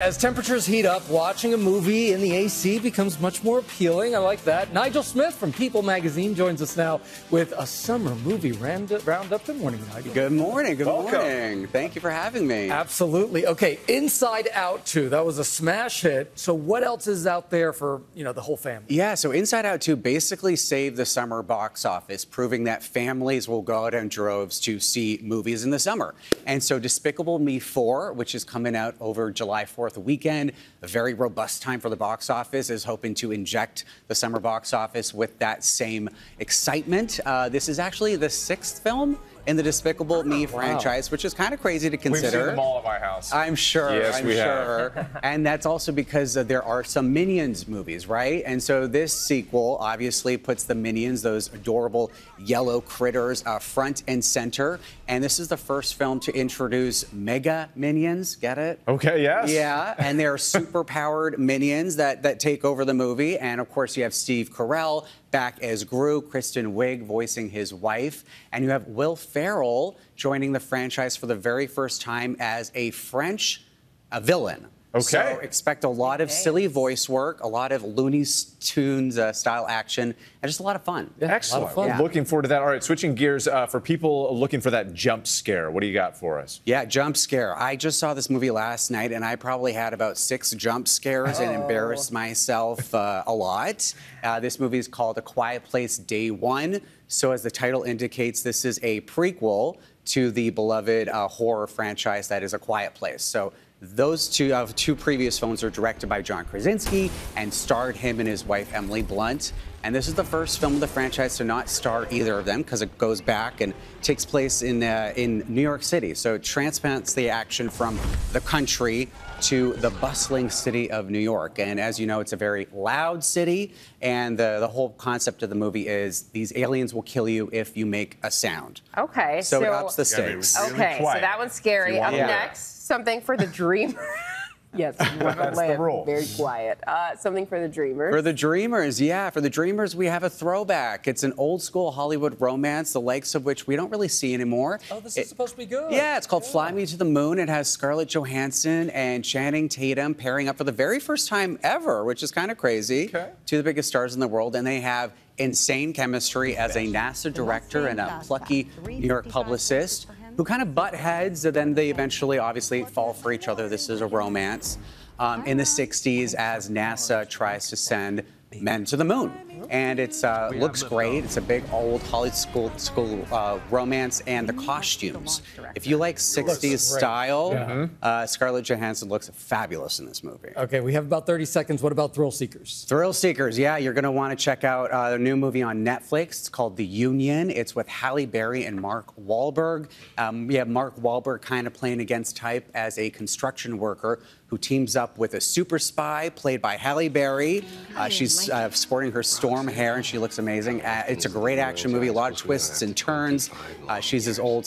As temperatures heat up, watching a movie in the AC becomes much more appealing. I like that. Nigel Smith from People magazine joins us now with a summer movie roundup. Good morning, Nigel. Good morning. Good Welcome. morning. Thank you for having me. Absolutely. Okay, Inside Out 2. That was a smash hit. So what else is out there for, the whole family? Yeah, so Inside Out 2 basically saved the summer box office, proving that families will go out in droves to see movies in the summer. And so Despicable Me 4, which is coming out over July 4th weekend, a very robust time for the box office, is hoping to inject the summer box office with that same excitement. This is actually the 6th film in the Despicable Me franchise, which is kind of crazy to consider. We've seen them all at my house. I'm sure. Yes, we have. And that's also because there are some Minions movies, right? And so this sequel obviously puts the Minions, those adorable yellow critters, front and center. And this is the first film to introduce Mega Minions. Get it? Okay, yes. Yeah, and they're super-powered Minions that take over the movie. And, of course, you have Steve Carell back as Gru, Kristen Wiig voicing his wife, and you have Will Ferrell joining the franchise for the very first time as a French villain. Okay. So expect a lot of silly voice work, a lot of Looney Tunes style action, and just a lot of fun. Yeah, excellent. A lot of fun. Yeah. Looking forward to that. All right, switching gears, for people looking for that jump scare, what do you got for us? Yeah, jump scare. I just saw this movie last night, and I probably had about 6 jump scares and embarrassed myself a lot. This movie is called A Quiet Place Day One. So as the title indicates, this is a prequel to the beloved horror franchise that is A Quiet Place. So those two previous films are directed by John Krasinski and starred him and his wife, Emily Blunt. And this is the first film of the franchise to not star either of them because it goes back and takes place in New York City. So it transplants the action from the country to the bustling city of New York. And as you know, it's a very loud city. And the whole concept of the movie is these aliens will kill you if you make a sound. Okay. So it ups the stakes. Really okay, quiet. so that one's scary. Up Yeah. next, something for the dreamer. Yes, That's the rule. very quiet. Something for the dreamers. For the dreamers, yeah. For the dreamers, we have a throwback. It's an old school Hollywood romance, the likes of which we don't really see anymore. Oh, this is supposed to be good. Yeah, it's called Fly Me to the Moon. It has Scarlett Johansson and Channing Tatum pairing up for the very first time ever, which is kind of crazy. Okay. Two of the biggest stars in the world, and they have insane chemistry as a NASA director and a plucky New York publicist who kind of butt heads, and then they eventually obviously fall for each other. This is a romance. In the 60s, as NASA tries to send men to the moon. And it looks great. It's a big old Hollywood school romance, and the costumes. If you like 60s style, Scarlett Johansson looks fabulous in this movie. Okay, we have about 30 seconds. What about Thrill Seekers? Thrill Seekers, yeah, you're going to want to check out a new movie on Netflix. It's called The Union. It's with Halle Berry and Mark Wahlberg. We have Mark Wahlberg kind of playing against type as a construction worker who teams up with a super spy played by Halle Berry. She's sporting her storm hair, and she looks amazing. It's a great action movie, a lot of twists and turns. She's his old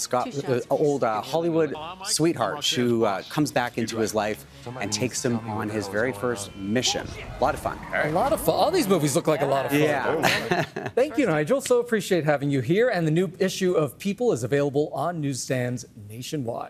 Hollywood sweetheart who comes back into his life and takes him on his very first mission. A lot of fun. A lot of fun. All these movies look like a lot of fun. Yeah. Thank you, Nigel. So appreciate having you here. And the new issue of People is available on newsstands nationwide.